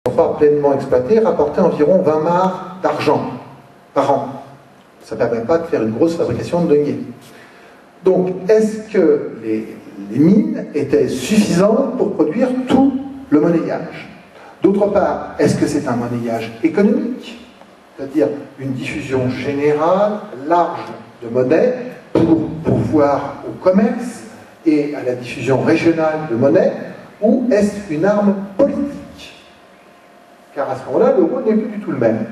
sont pas pleinement exploitées, rapportaient environ 20 mares d'argent par an. Ça ne permet pas de faire une grosse fabrication de deniers. Donc, est-ce que les mines étaient suffisantes pour produire tout le monnayage? D'autre part, est-ce que c'est un monnayage économique? C'est-à-dire une diffusion générale, large de monnaie pour pourvoir au commerce et à la diffusion régionale de monnaie, ou est-ce une arme politique? Car à ce moment-là, le rôle n'est plus du tout le même.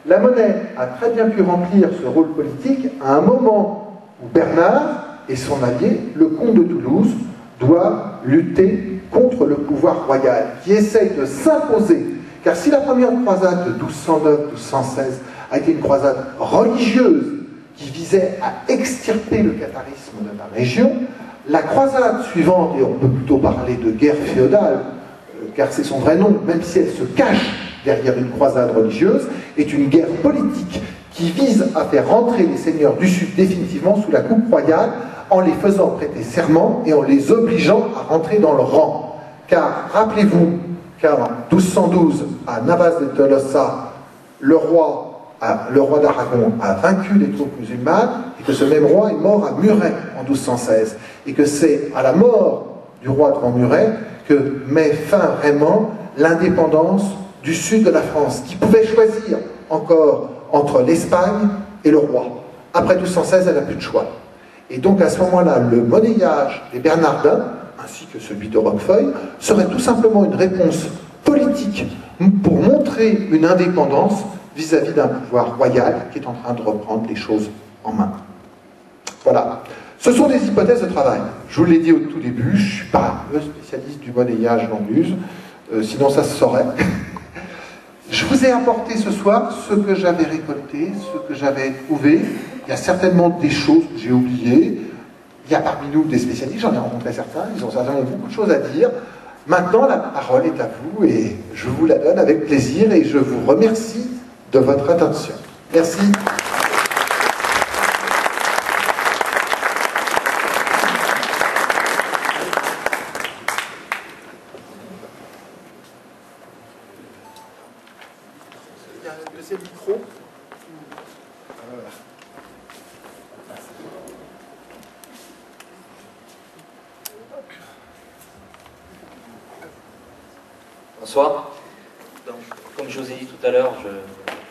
La monnaie a très bien pu remplir ce rôle politique à un moment où Bernard et son allié, le comte de Toulouse, doivent lutter contre le pouvoir royal, qui essaye de s'imposer. Car si la première croisade de 1209-1216 a été une croisade religieuse qui visait à extirper le catharisme de la région, la croisade suivante, et on peut plutôt parler de guerre féodale, car c'est son vrai nom, même si elle se cache derrière une croisade religieuse, est une guerre politique qui vise à faire rentrer les seigneurs du Sud définitivement sous la coupe royale en les faisant prêter serment et en les obligeant à rentrer dans le rang. Car, rappelez-vous qu'en 1212, à Navas de Tolosa, le roi d'Aragon a vaincu les troupes musulmanes et que ce même roi est mort à Muret en 1216. Et que c'est à la mort du roi devant Muret que met fin vraiment l'indépendance du sud de la France, qui pouvait choisir encore entre l'Espagne et le roi. Après 1216, elle n'a plus de choix. Et donc à ce moment-là, le monnayage des Bernardins, ainsi que celui de Roquefeuille, serait tout simplement une réponse politique pour montrer une indépendance vis-à-vis d'un pouvoir royal qui est en train de reprendre les choses en main. Voilà. Ce sont des hypothèses de travail. Je vous l'ai dit au tout début, je ne suis pas le spécialiste du monnayage l'Anduze, sinon ça se saurait. Je vous ai apporté ce soir ce que j'avais récolté, ce que j'avais trouvé. Il y a certainement des choses que j'ai oubliées. Il y a parmi nous des spécialistes, j'en ai rencontré certains, ils ont certainement beaucoup de choses à dire. Maintenant, la parole est à vous et je vous la donne avec plaisir et je vous remercie de votre attention. Merci. Il y a un deuxième micro. Voilà. Bonsoir. Donc, comme je vous ai dit tout à l'heure, je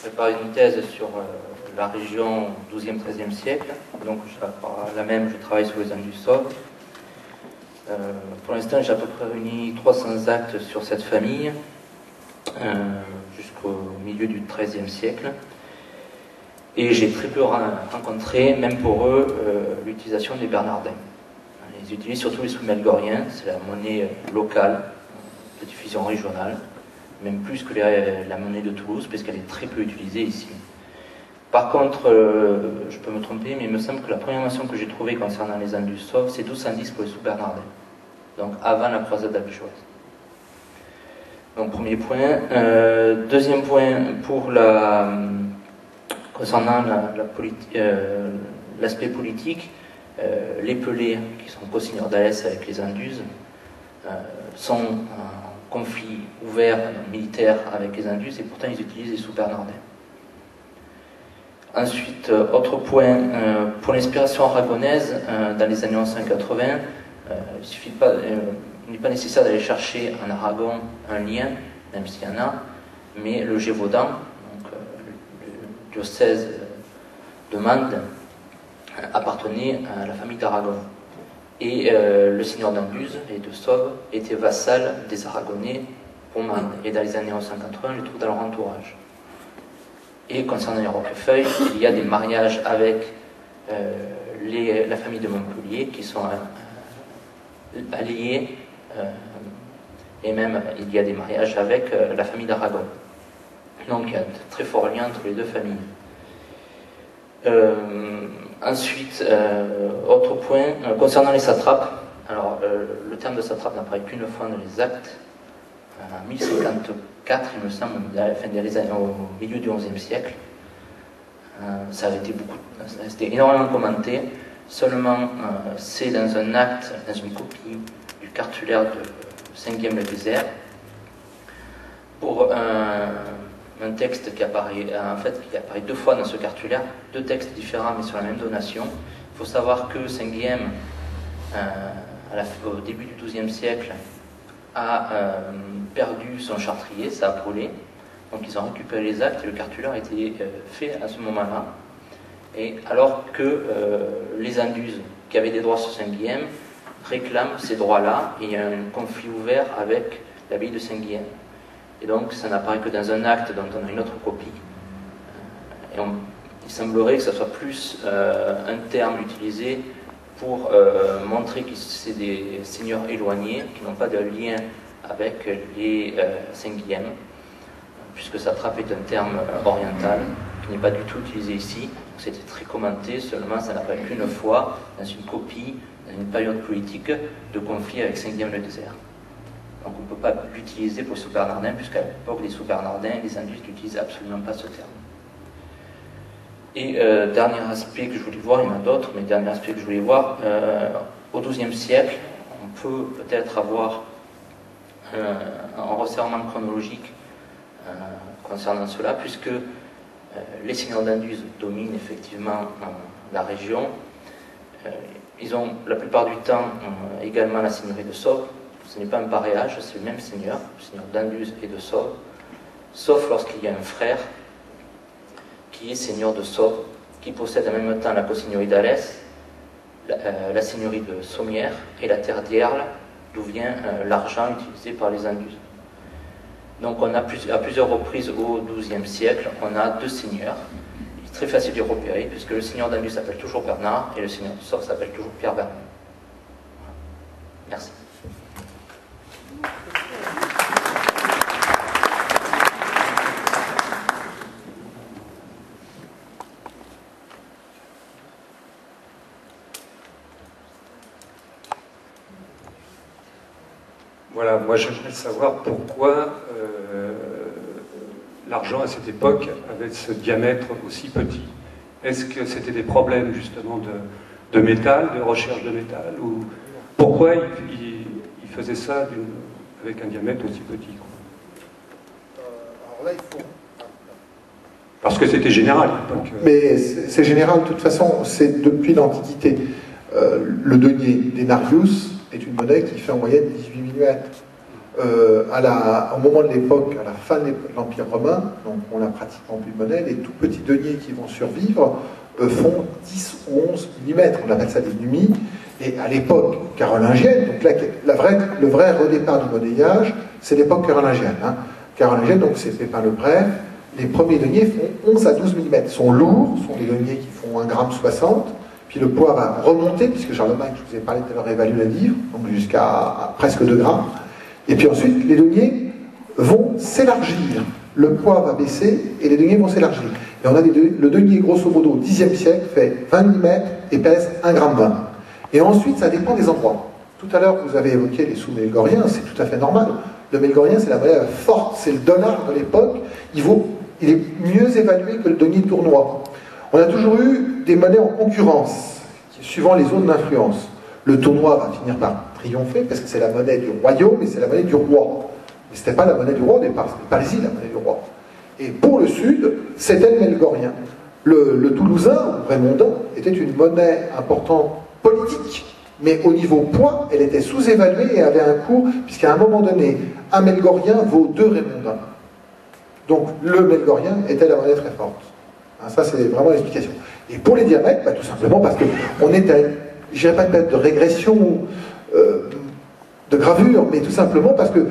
prépare une thèse sur la région 12e-13e siècle. Donc, la même, je travaille sur les Indes du Sauve. Pour l'instant, j'ai à peu près réuni 300 actes sur cette famille jusqu'au milieu du XIIIe siècle. Et j'ai très peu rencontré, même pour eux, l'utilisation des Bernardins. Ils utilisent surtout les sous melgoriens, c'est la monnaie locale de diffusion régionale, même plus que la monnaie de Toulouse, puisqu'elle est très peu utilisée ici. Par contre, je peux me tromper, mais il me semble que la première mention que j'ai trouvée concernant les Indes du Sauve, c'est 1210 pour les sous bernardins, donc avant la croisade albigeoise. Donc premier point. Deuxième point, concernant l'aspect politique, les Pelés, qui sont co-signeurs d'Alès avec les Induses, sont en conflit ouvert militaire avec les Induses et pourtant ils utilisent les sous-bernardins. Ensuite, autre point, pour l'inspiration aragonaise, dans les années 1980, il n'est pas nécessaire d'aller chercher en Aragon un lien, même s'il y en a, mais le Gévaudan, donc le diocèse de Mende, appartenait à la famille d'Aragon. Et le seigneur d'Anduze et de Sauve était vassal des Aragonais pour Mende. Et dans les années 1980, on les trouve dans leur entourage. Et concernant les Roquefeuille, il y a des mariages avec la famille de Montpellier qui sont alliés, et même il y a des mariages avec la famille d'Aragon. Donc il y a de très forts liens entre les deux familles. Ensuite, autre point, concernant les satrapes, alors le terme de satrape n'apparaît qu'une fois dans les actes, en 1054, il me semble, au milieu du XIe siècle. Ça avait été c'était énormément commenté, seulement c'est dans un acte, dans une copie du cartulaire de 5e Bézère, pour un texte qui apparaît, qui apparaît deux fois dans ce cartulaire, deux textes différents mais sur la même donation. Il faut savoir que Saint-Guilhem, au début du XIIe siècle, a perdu son chartrier, ça a brûlé. Donc ils ont récupéré les actes et le cartulaire a été fait à ce moment-là. Et alors que les Anduses, qui avaient des droits sur Saint-Guilhem, réclament ces droits-là, et il y a un conflit ouvert avec l'abbaye de Saint-Guilhem. Et donc ça n'apparaît que dans un acte dont on a une autre copie. Il semblerait que ce soit plus un terme utilisé pour montrer que c'est des seigneurs éloignés, qui n'ont pas de lien avec les Saint-Guilhem, puisque Satrape est un terme oriental, qui n'est pas du tout utilisé ici. C'était très commenté, seulement ça n'apparaît qu'une fois dans une copie, dans une période politique de conflit avec Saint-Guilhem-le-Désert. Donc on ne peut pas l'utiliser pour les sous-bernardins, puisqu'à l'époque des sous-bernardins, les Anduses n'utilisent absolument pas ce terme. Et dernier aspect que je voulais voir, il y en a d'autres, mais dernier aspect que je voulais voir, au XIIe siècle, on peut peut-être avoir un resserrement chronologique concernant cela, puisque les seigneurs d'Anduze dominent effectivement la région. Ils ont la plupart du temps également la seigneurie de Sauve. Ce n'est pas un pareage, c'est le même seigneur d'Anduze et de Sauve, sauf lorsqu'il y a un frère qui est seigneur de Sauve, qui possède en même temps la co-seigneurie d'Alès, la seigneurie de Sommières et la terre d'Ierle, d'où vient l'argent utilisé par les Anduses. Donc on a à plusieurs reprises au XIIe siècle, on a deux seigneurs. Il est très facile de les repérer, puisque le seigneur d'Anduze s'appelle toujours Bernard et le seigneur de Sauve s'appelle toujours Pierre Bernard. Merci. Voilà, moi j'aimerais savoir pourquoi l'argent à cette époque avait ce diamètre aussi petit. Est-ce que c'était des problèmes justement de métal, de recherche de métal, ou pourquoi il faisait ça avec un diamètre aussi petit, quoi? Alors là, il faut... Parce que c'était général à l'époque. Mais c'est général, de toute façon, c'est depuis l'Antiquité. Le denier denarius est une monnaie qui fait en moyenne 18 mm. Au moment de l'époque, à la fin de l'Empire romain, donc on n'a pratiquement plus de monnaie, les tout petits deniers qui vont survivre font 10 ou 11 mm, on appelle ça des numies, et à l'époque carolingienne, donc là, le vrai redépart du monnayage, c'est l'époque carolingienne. Carolingienne, donc c'est Pépin le Bref, les premiers deniers font 11 à 12 mm, ils sont lourds, ce sont des deniers qui font 1,60 g, puis le poids va remonter, puisque Charlemagne, je vous ai parlé tout à l'heure, évalue la livre, donc jusqu'à presque 2 grammes. Et puis ensuite, les deniers vont s'élargir. Le poids va baisser et les deniers vont s'élargir. Et on a le denier, grosso modo, au Xe siècle, fait 20 mm et pèse 1,20 g. Et ensuite, ça dépend des endroits. Tout à l'heure, vous avez évoqué les sous-mélgoriens, c'est tout à fait normal. Le mélgorien, c'est la monnaie forte, c'est le dollar de l'époque. Il est mieux évalué que le denier tournois. On a toujours eu des monnaies en concurrence, suivant les zones d'influence. Le tournois va finir par triompher, parce que c'est la monnaie du royaume et c'est la monnaie du roi. Mais ce n'était pas la monnaie du roi au départ, c'était Parisie la monnaie du roi. Et pour le sud, c'était le mélgorien. Le toulousain, ou rémondin, était une monnaie importante politique, mais au niveau poids, elle était sous-évaluée et avait un cours, puisqu'à un moment donné, un mélgorien vaut 2 rémondins. Donc le mélgorien était la monnaie très forte. Ça, c'est vraiment l'explication. Et pour les diamètres, tout simplement parce qu'on est à, je dirais pas une période de régression, de gravure, mais tout simplement parce que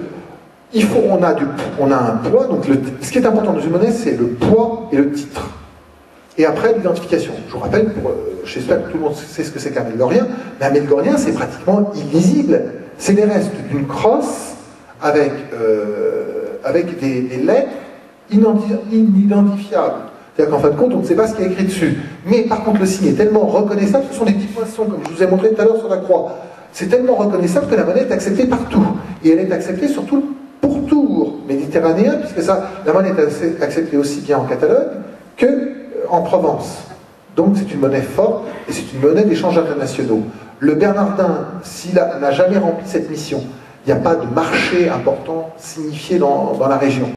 on a un poids, donc ce qui est important dans une monnaie, c'est le poids et le titre. Et après, l'identification. Je vous rappelle, j'espère que tout le monde sait ce que c'est qu'un mélgorien, mais un mélgorien, c'est pratiquement illisible. C'est les restes d'une crosse avec des lettres inidentifiables. C'est-à-dire qu'en fin de compte, on ne sait pas ce qui est écrit dessus. Mais par contre, le signe est tellement reconnaissable, ce sont des petits poinçons, comme je vous ai montré tout à l'heure sur la croix. C'est tellement reconnaissable que la monnaie est acceptée partout. Et elle est acceptée surtout le pourtour méditerranéen, puisque la monnaie est acceptée aussi bien en Catalogne qu'en Provence. Donc c'est une monnaie forte et c'est une monnaie d'échanges internationaux. Le Bernardin, s'il n'a jamais rempli cette mission, il n'y a pas de marché important signifié dans la région.